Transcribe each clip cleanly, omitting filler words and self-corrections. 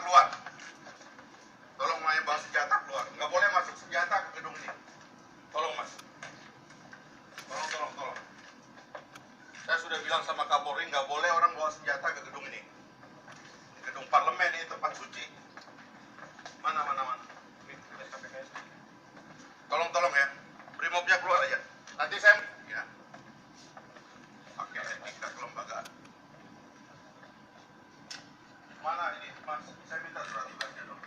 keluar. Tolong yang bawa senjata keluar. Nggak boleh masuk senjata ke gedung ini. Tolong mas. Tolong. Saya sudah bilang sama Kapolri nggak boleh orang bawa senjata ke gedung ini. Gedung parlemen ini tempat suci. Mana. Tolong ya. Brimobnya keluar aja. Nanti saya ya. Pakai etika kelembagaan. Mana ini mas? Saya minta surat tugasnya dong.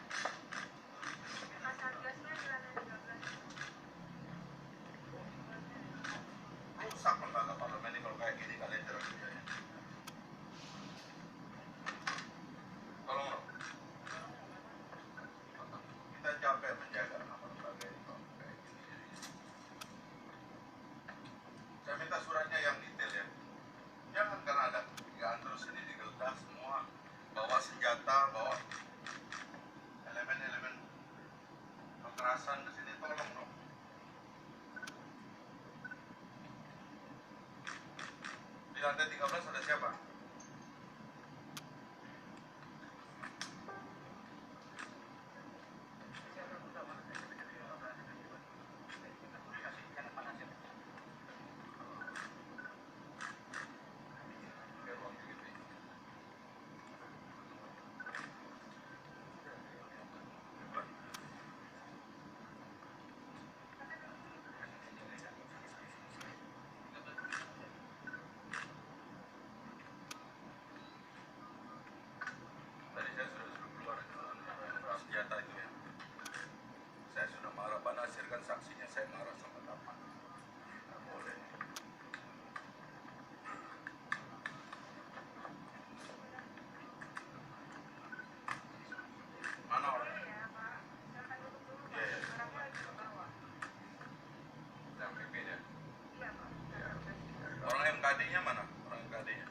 Rusak lembaga parlemen ini kalau kayak gini kalian cara kerjanya. Tolong dong. Kita capek menjaga nama lembaga ini kalau kayak gini. Saya minta suratnya yang detail ya. Jangan karena ada ketigaan terus ini digeledah semua. Bawa senjata, bawa elemen-elemen kekerasan ke sini, tolong dong. Di lantai 13 ada siapa? Tadi saya sudah suruh keluar senjata itu ya. Saya sudah marah, Pak Nasir kan saksinya, saya marah sama Taman. Nggak boleh. Mana orangnya? Iya. Yang pimpin ya? Orang MKD-nya mana? Orang MKD-nya?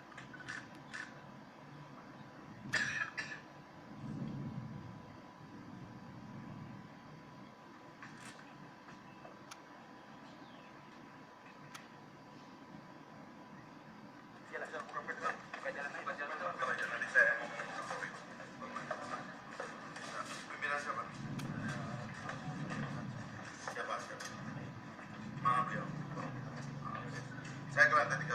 Pimpinan siapa? Siapa? Mana beliau? Saya ke lantai 13.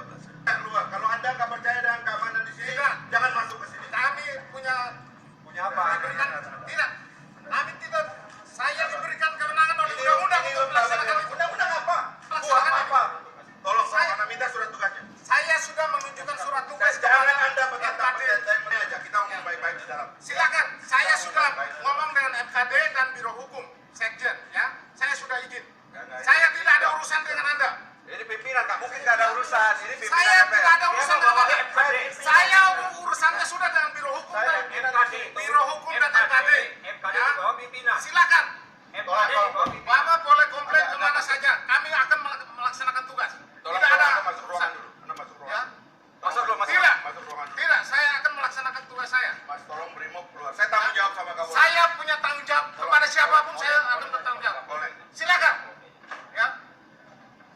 Keluar. Kalau Anda nggak percaya dengan keamanan di sini, jangan masuk ke sini. Kami punya apa? tidak. Kami tidak. Saya diberikan kewenangan oleh undang-undang untuk melaksanakan itu. Undang-undang apa? Buat apa? Tolong, Anda minta surat tugasnya. Saya sudah menunjukkan surat tugas Jangan Anda berkata-kata saya mengajak kita ngomong baik-baik di dalam. Silakan. Saya sudah ngomong dengan MKD dan Biro Hukum Sekjen, ya. Saya sudah izin. Saya tidak ada urusan dengan Anda. Ini pimpinan, Kak. Mungkin nggak ada urusan. Ini pimpinan Saya MPR. tidak ada urusan dengan Anda. MKD. Saya urusannya sudah dengan Biro Hukum dan Biro Hukum dan MKD. MKD Ya. di bawah pimpinan. Silakan. MKD di bawah pimpinan. Bapak boleh komplain kemana saja. Kami akan melaksanakan tugas. Tolong Tidak ada Anda masuk ruangan dulu. Anda masuk Ya. ruangan. Masuk dulu, masuk. Tidak. Masuk ruangan dulu. Tidak. Saya akan melaksanakan tugas saya. Mas, tolong Brimob keluar. Saya tanggung jawab sama kamu. Saya punya tanggung jawab kepada siapapun. Saya akan bertanggung jawab. Boleh. Silakan. Ya.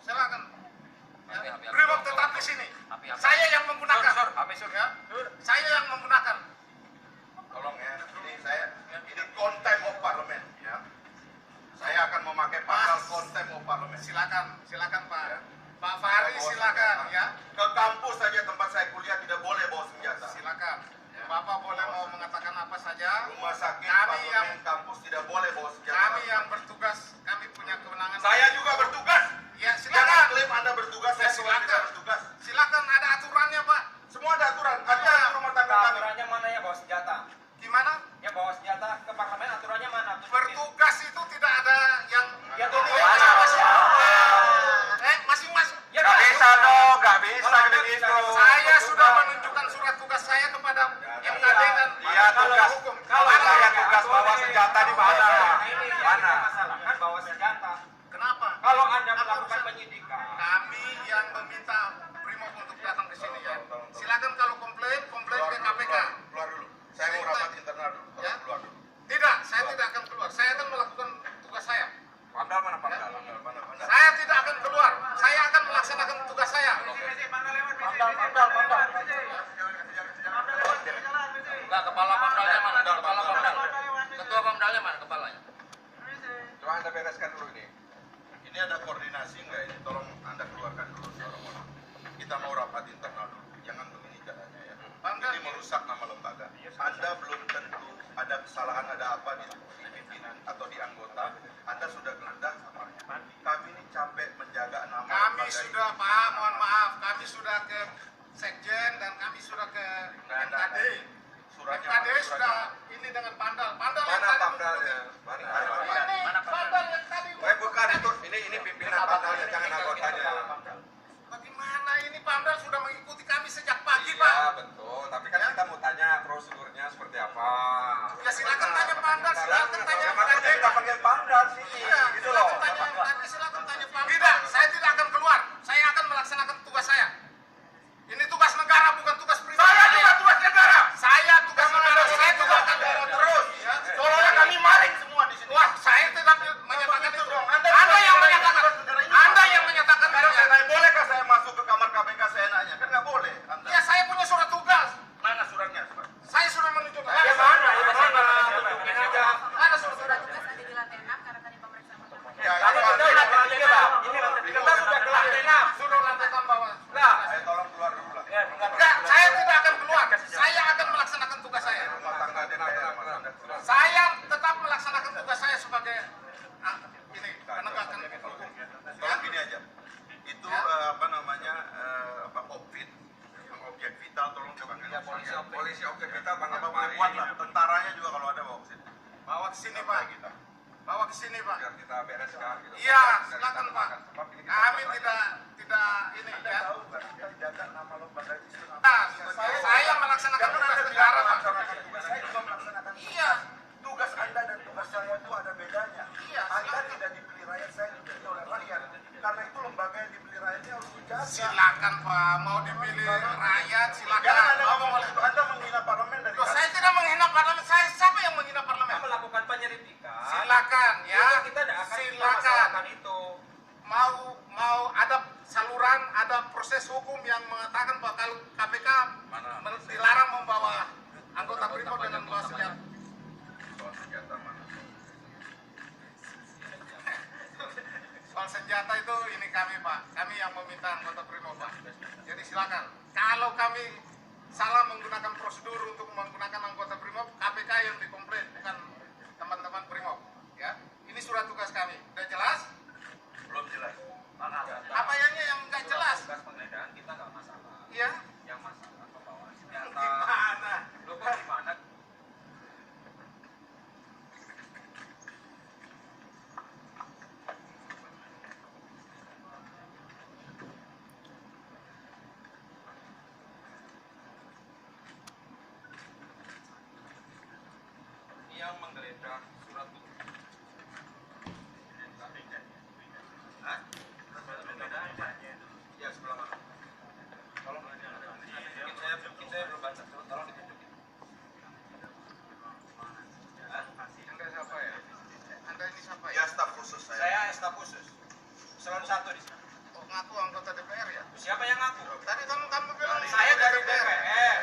Silakan. Ya. Brimob tetap di sini. Saya yang menggunakan. Ya. Saya yang menggunakan. Tolong ya. Ini contempt of parliament ya. Saya akan memakai pasal contempt of parliament. Silakan Pak. Ya. Pak Fahri silakan ya. Ke kampus saja tempat saya kuliah tidak boleh bawa senjata. Silakan. Bapak boleh mau mengatakan apa saja. Rumah sakit, Kami parlemen, kampus tidak boleh bawa senjata. Kami yang bertugas, kami punya kewenangan. Saya juga bertugas. Ya Jangan silakan. klaim Anda bertugas, saya Silakan. tidak bertugas. Silakan, ada aturannya Pak. Semua ada aturan. Aturan rumah tangga kami. Aturannya mana ya bawa senjata? Gimana? Ya bawa senjata ke parlemen aturannya mana? Bertugas itu tidak ada yang Ya tuh masing-masing. Ya Nggak bisa dong, nggak bisa begitu. Saya sudah menunjukkan surat tugas saya kepada MKD dan Iya, Biro tugas. Hukum. Kalau saya tugas bawa senjata di mana? Ini Mana? masalah. Anda bereskan dulu ini. Ini ada koordinasi nggak ini? Tolong Anda keluarkan dulu seorang. Kita mau rapat internal dulu. Jangan begini caranya ya. Ini merusak nama lembaga. Anda belum tentu ada kesalahan, ada apa di pimpinan atau di anggota. Anda sudah geledah kamarnya. Kami ini capek menjaga nama Kami lembaga sudah, ini. Pak, mohon maaf, kami sudah ke Sekjen dan kami sudah ke MKD. Suratnya MKD mana? sudah ini dengan pandal. Pandal yang Mana tadi pamdalnya? Mana? Ini pandal yang tadi. Bukan itu, ini pimpinan pamdalnya, jangan anggotanya. Bagaimana ini pandal sudah mengikuti kami sejak pagi, Iya, Pak. betul. Tapi kan kita mau tanya prosedurnya seperti apa. Ya silakan tanya pandal, silakan tanya Ya, MKD. makanya kita panggil pamdal sih. Iya, Gitu loh. silakan tanya MKD, silakan tanya pandal. Tidak, saya tidak akan keluar. Saya akan melaksanakan tugas saya. Ini tugas negara, bukan tugas pribadi. Saya juga tugas negara. Saya tugas negara, saya tidak akan Terus, ya. seolah-olah kami maling semua di sini. Wah, saya tidak menyatakan itu. Anda Anda yang menyatakan. Anda yang menyatakan. Bolehkah saya masuk ke kamar KPK seenaknya? Kan nggak boleh. Anda. Ya, saya punya surat tugas. Mana suratnya? Saya sudah menunjukkan. Ya mana? Tunjukin aja. Ada surat tugas. tugas tadi di lantai 6 karena tadi pemeriksaan pertama. Ya, Tapi ya, kita ya, lantai 3, Pak. Ini lantai 3 kita sudah ke lantai 6. Sudah lantai bawah. Nah, Saya tolong keluar dulu lah. ya, Enggak, saya tidak akan keluar. Saya akan melaksanakan tugas saya. Rumah tangga DPR, Mas Anda. Saya tetap melaksanakan tugas saya sebagai ini penegakan hukum. Tolong gini aja. Itu apa namanya objek vital tolong coba Ya, polisi objek kita panggil apa kemari. buat lah tentaranya juga kalau ada bawa ke sini. Bawa ke sini, Pak. Kita. Bawa ke sini, Pak. Biar kita bereskan gitu. Iya, Biar silakan, kita Pak. tenangkan. Sebab ini kita Kami masalahnya. tidak ini Anda ya. tahu kan kita jaga nama lembaga itu. Nah, saya melaksanakan Jangan tugas Anda negara, bicara Pak. melaksanakan tugas, saya juga melaksanakan tugas. Iya. Tugas Anda dan tugas saya itu ada bedanya. Iya, Anda silakan. tidak dipilih rakyat, saya dipilih oleh rakyat. Karena itu lembaga yang dipilih rakyatnya harus dijaga. Silakan, Pak. Mau dipilih rakyat, silakan. Jangan Anda Mau ngomong boleh. itu. Anda menghina parlemen dari Loh, saya tidak menghina parlemen. Saya siapa yang menghina kita parlemen? melakukan penyelidikan. Silakan ya. Itu kita tidak akan Silakan. masalahkan itu. Mau ada saluran, ada proses hukum yang mengatakan bahwa kalau KPK dilarang membawa anggota BRIMOB dengan membawa senjata. soal senjata mana? Soal senjata itu ini kami, Pak. Kami yang meminta anggota BRIMOB, Pak. Jadi silakan. Kalau kami salah menggunakan prosedur untuk menggunakan anggota BRIMOB, KPK yang dikomplain, bukan teman-teman BRIMOB. Ya, ini surat tugas kami. Udah jelas? Belum jelas. Apa yang nggak jelas? Tugas penggeledahan kita nggak masalah. Iya. Yang masalah pembawaan senjata. Gimana? Lu kok gimana? Ini yang menggeledah surat tugas. Hah? Ya, sebelah mana? Tolong mungkin saya belum baca. Tolong ditunjukin. Anda siapa ya? Anda ini siapa Ya, ya? staf khusus saya. Saya staf khusus. Eselon 1 di sini. Oh, ngaku anggota DPR ya? Siapa yang ngaku? Tadi kamu bilang Saya dari DPR.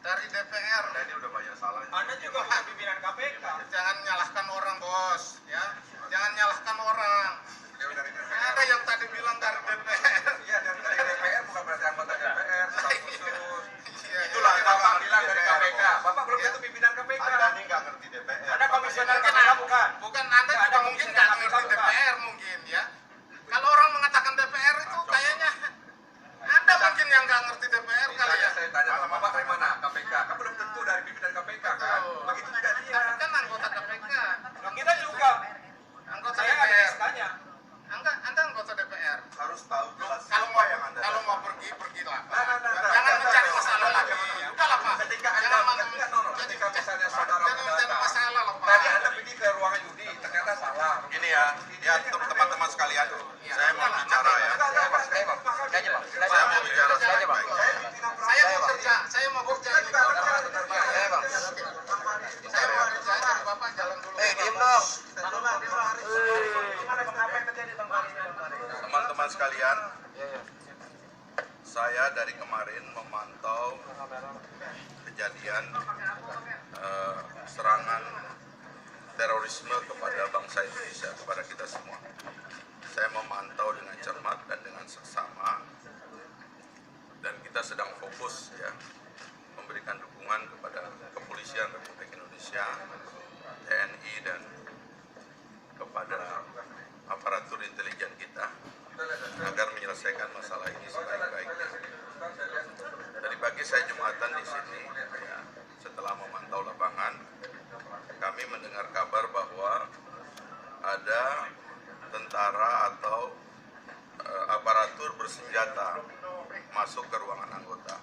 Dari DPR. Anda ini udah banyak salahnya. Anda juga bukan pimpinan KPK. Jangan nyalahkan orang, Bos, ya. Jangan nyalahkan orang. Dia dari DPR. Ada yang tadi bilang dari DPR. Iya, dari DPR bukan berarti anggota DPR, staf khusus. Iya, Itulah Bapak Bapak bilang dari DPR, KPK. Bos. Bapak belum tentu pimpinan KPK. Anda ini nggak ngerti DPR. Anda komisioner Mungkin KPK bukan? Bukan Anda juga mungkin nggak ngerti DPR mungkin ya. Kalau orang mengatakan DPR itu kayaknya Anda mungkin yang nggak ngerti DPR kali ya. Saya tanya sama Bapak dari mana? KPK. Kan belum tentu dari pimpinan KPK kan? Begitu juga dia. Tapi kan anggota KPK, Nah, kita juga. anggota Saya ada DPR. SK-nya. Anda anggota DPR. Harus tahu jelas Kalau siapa mau yang Anda pergilah. Nah. Jangan mencari masalah lagi. Udahlah, Pak. Ketika Jangan Anda, ketika misalnya saudara jangan mencari mendatang, masalah lah, Pak. tadi Anda pergi ke ruangan judi, ternyata salah. Ini ya teman-teman sekalian, saya mau bicara ya. Saya mau bicara baik-baik. Saya mau kerja ini, Pak. Saya mau kerja, jadi Bapak jalan dulu. Diem dong. Teman-teman sekalian, saya dari kemarin memantau kejadian serangan terorisme kepada bangsa Indonesia, kepada kita semua. Saya memantau dengan cermat dan dengan seksama, dan kita sedang fokus ya memberikan dukungan kepada Kepolisian Republik Indonesia, TNI, dan kepada aparatur intelijen kita agar menyelesaikan masalah ini sebaik-baiknya. Tadi pagi saya Jumatan di sini, ya, setelah memantau lapangan, kami mendengar kabar bahwa ada tentara atau aparatur bersenjata masuk ke ruangan anggota.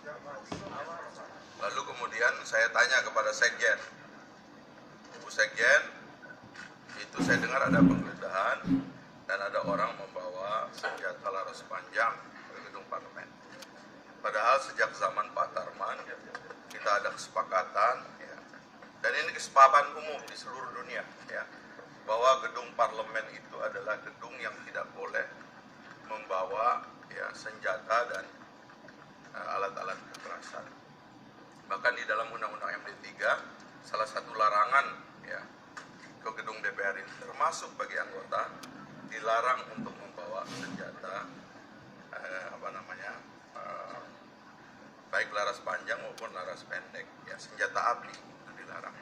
Lalu kemudian saya tanya kepada Sekjen, Bu Sekjen, itu saya dengar ada penggeledahan dan ada orang membawa senjata laras panjang ke gedung parlemen. Padahal sejak zaman Pak Tarman kita ada kesepakatan, ya, dan ini kesepakatan umum di seluruh dunia, ya, bahwa gedung parlemen itu adalah gedung yang tidak boleh membawa ya senjata dan alat-alat kekerasan. Bahkan di dalam Undang-Undang MD3 salah satu larangan ya ke gedung DPR ini termasuk bagi anggota dilarang untuk membawa senjata baik laras panjang maupun laras pendek, ya, senjata api itu dilarang.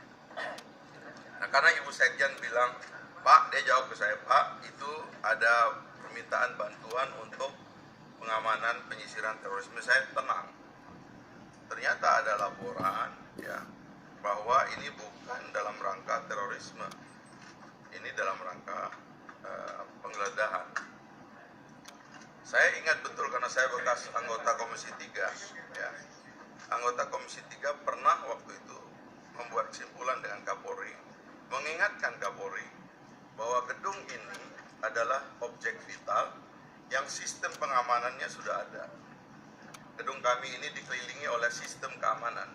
Nah, karena Ibu Sekjen bilang, Pak, dia jawab ke saya, Pak, itu ada permintaan bantuan untuk pengamanan penyisiran terorisme. Saya tenang. Ternyata ada laporan ya bahwa ini bukan dalam rangka terorisme, ini dalam rangka penggeledahan. Saya ingat betul karena saya bekas anggota Komisi 3, ya. Anggota Komisi 3 pernah waktu itu membuat kesimpulan dengan Kapolri, mengingatkan Kapolri bahwa gedung ini adalah objek vital yang sistem pengamanannya sudah ada. Gedung kami ini dikelilingi oleh sistem keamanan.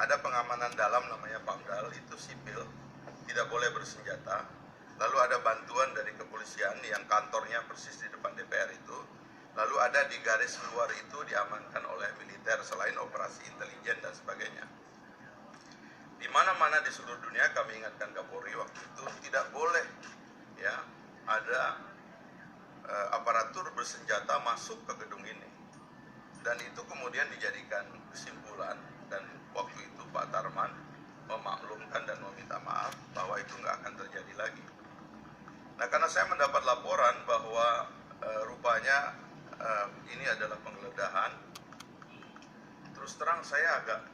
Ada pengamanan dalam namanya Pamdal, itu sipil, tidak boleh bersenjata. Lalu ada bantuan dari kepolisian yang kantornya persis di depan DPR itu. Lalu ada di garis luar itu diamankan oleh militer selain operasi intelijen dan sebagainya. Di mana-mana di seluruh dunia kami ingatkan Kapolri waktu itu tidak boleh ya ada aparatur bersenjata masuk ke gedung ini. Dan itu kemudian dijadikan kesimpulan dan waktu itu Pak Tarman memaklumkan dan meminta maaf bahwa itu nggak akan terjadi lagi. Nah, karena saya mendapat laporan bahwa rupanya ini adalah penggeledahan, terus terang saya agak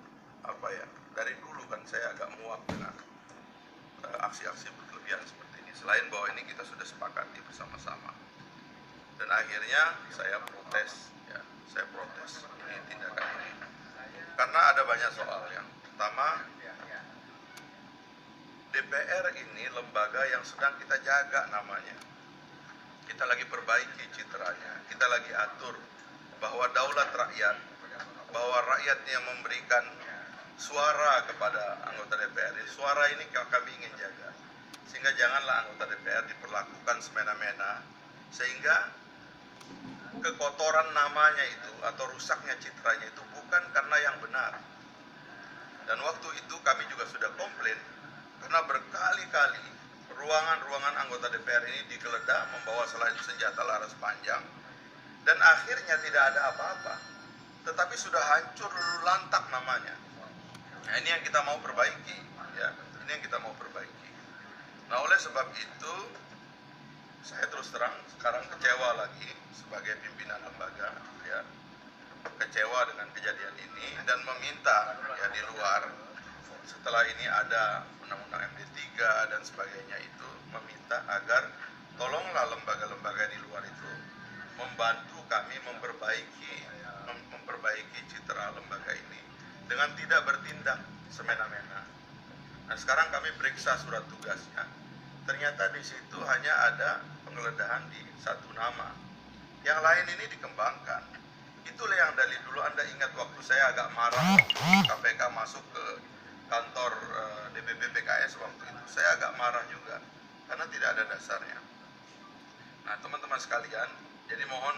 dari dulu kan saya agak muak dengan aksi-aksi berlebihan seperti ini. Selain bahwa ini kita sudah sepakati bersama-sama, dan akhirnya saya protes, ya, saya protes ini tindakan ini karena ada banyak soal. Yang pertama, DPR ini lembaga yang sedang kita jaga namanya. Kita lagi perbaiki citranya, kita lagi atur bahwa daulat rakyat, bahwa rakyat yang memberikan suara kepada anggota DPR, suara ini kami ingin jaga. Sehingga janganlah anggota DPR diperlakukan semena-mena, sehingga kekotoran namanya itu atau rusaknya citranya itu bukan karena yang benar. Dan waktu itu kami juga sudah komplain, karena berkali-kali ruangan-ruangan anggota DPR ini digeledah membawa selain senjata laras panjang, dan akhirnya tidak ada apa-apa, tetapi sudah hancur lantak namanya. Nah, ini yang kita mau perbaiki, ya, ini yang kita mau perbaiki. Nah, oleh sebab itu saya terus terang sekarang kecewa lagi sebagai pimpinan lembaga, ya, kecewa dengan kejadian ini dan meminta ya di luar, setelah ini ada Undang-Undang MD3 dan sebagainya itu, meminta agar tolonglah lembaga-lembaga di luar itu membantu kami memperbaiki citra lembaga ini dengan tidak bertindak semena-mena. Nah, sekarang kami periksa surat tugasnya, ternyata di situ hanya ada penggeledahan di satu nama, yang lain ini dikembangkan. Itulah yang dari dulu Anda ingat waktu saya agak marah KPK masuk ke kantor DPP PKS waktu itu, saya agak marah juga karena tidak ada dasarnya. Nah, teman-teman sekalian, jadi mohon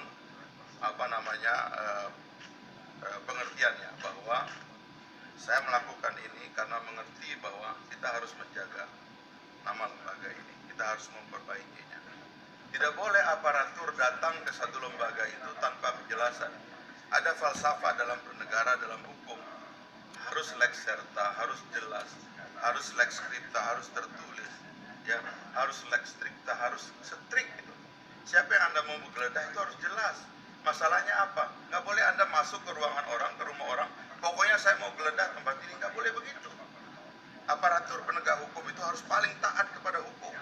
pengertiannya bahwa saya melakukan ini karena mengerti bahwa kita harus menjaga nama lembaga ini. Kita harus memperbaikinya. Tidak boleh aparatur datang ke satu lembaga itu tanpa penjelasan. Ada falsafah dalam bernegara, dalam hukum. Harus lex serta, harus jelas, harus lex scripta, harus tertulis, ya, harus lex stricta, harus strict itu. Siapa yang Anda mau menggeledah itu harus jelas. Masalahnya apa? Nggak boleh Anda masuk ke ruangan orang, ke rumah orang. Pokoknya saya mau geledah tempat ini, nggak boleh begitu. Aparatur penegak hukum itu harus paling taat kepada hukum.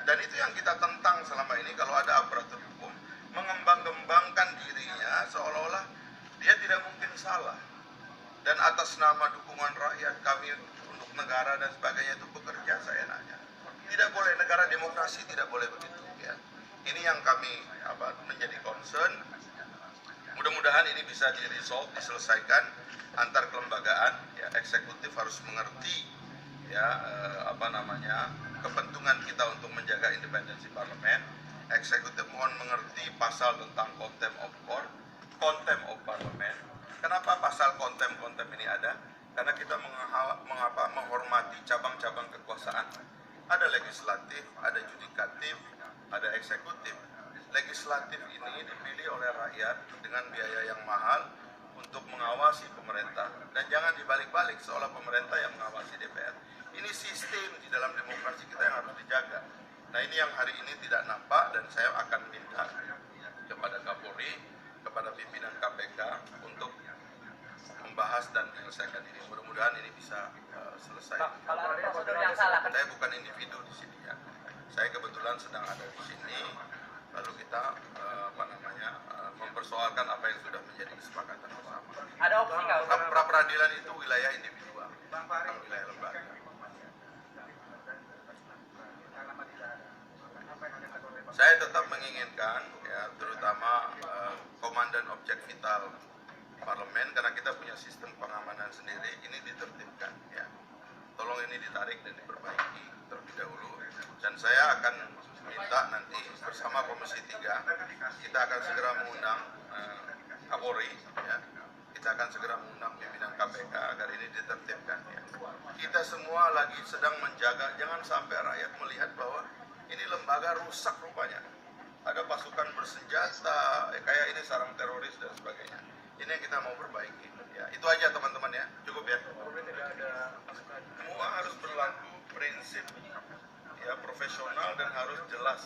Dan itu yang kita tentang selama ini. Kalau ada aparatur hukum mengembang-kembangkan dirinya seolah-olah dia tidak mungkin salah. Dan atas nama dukungan rakyat kami untuk negara dan sebagainya itu bekerja, saya nanya. Tidak boleh, negara demokrasi tidak boleh begitu. Ya. Ini yang kami menjadi concern. Mudah-mudahan ini bisa diresolve, diselesaikan antar kelembagaan. Ya, eksekutif harus mengerti ya kepentingan kita untuk menjaga independensi parlemen. Eksekutif mohon mengerti pasal tentang contempt of court, contempt of parlemen. Kenapa pasal contempt ini ada? Karena kita menghormati cabang-cabang kekuasaan. Ada legislatif, ada judikatif, ada eksekutif. Legislatif ini dipilih oleh rakyat dengan biaya yang mahal untuk mengawasi pemerintah. Dan jangan dibalik-balik seolah pemerintah yang mengawasi DPR. Ini sistem di dalam demokrasi kita yang harus dijaga. Nah, ini yang hari ini tidak nampak, dan saya akan minta kepada Kapolri, kepada pimpinan KPK untuk membahas dan menyelesaikan ini. Mudah-mudahan ini bisa selesai. Kalau ada prosedur yang salah, Saya bukan individu di sini ya. Saya kebetulan sedang ada di sini. Lalu kita mempersoalkan apa yang sudah menjadi kesepakatan bersama. ada opsi nggak? Pra peradilan itu wilayah individual, bukan wilayah lembaga. Saya tetap menginginkan, ya, terutama komandan objek vital parlemen, karena kita punya sistem pengamanan sendiri, ini ditertibkan. Ya. Tolong ini ditarik dan diperbaiki terlebih dahulu. Dan saya akan minta nanti bersama Komisi 3, kita akan segera mengundang Kapolri, ya. Kita akan segera mengundang pimpinan KPK agar ini ditertibkan. Ya. Kita semua lagi sedang menjaga, jangan sampai rakyat melihat bahwa ini lembaga rusak rupanya. Ada pasukan bersenjata, kayak ini sarang teroris dan sebagainya. Ini yang kita mau perbaiki. Ya, itu aja teman-teman ya, cukup ya. Semua harus berlaku prinsip ya, profesional dan harus jelas.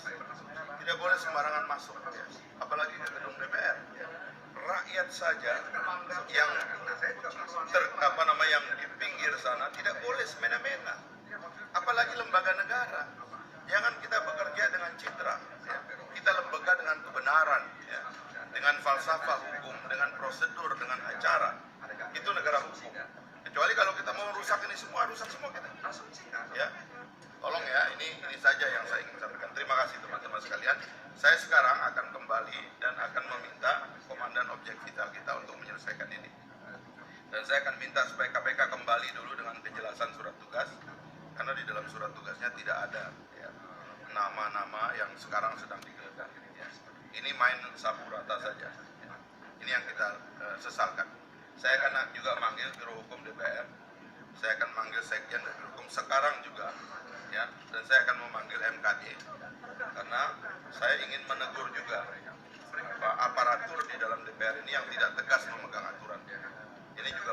Tidak boleh sembarangan masuk ya. Apalagi ke gedung DPR. Ya. Rakyat saja yang yang di pinggir sana tidak boleh semena-mena. Apalagi lembaga negara. Jangan kita bekerja dengan citra. Ya. Kita lembaga dengan kebenaran, ya. Dengan falsafah hukum, dengan prosedur, dengan acara. Itu negara hukum. Kecuali kalau kita mau rusak ini semua, rusak semua kita. Ya. Tolong ya, ini saja yang saya ingin sampaikan. Terima kasih teman-teman sekalian. Saya sekarang akan kembali dan akan meminta komandan objek vital kita untuk menyelesaikan ini. Dan saya akan minta supaya KPK kembali dulu dengan kejelasan surat tugas, karena di dalam surat tugasnya tidak ada ya, nama-nama yang sekarang sedang digeledah. Ya. Ini main sapu rata saja. Ya. Ini yang kita sesalkan. Saya akan juga manggil Biro Hukum DPR. Saya akan manggil Sekjen dan Biro Hukum sekarang juga. Ya, dan saya akan memanggil MKD karena saya ingin menegur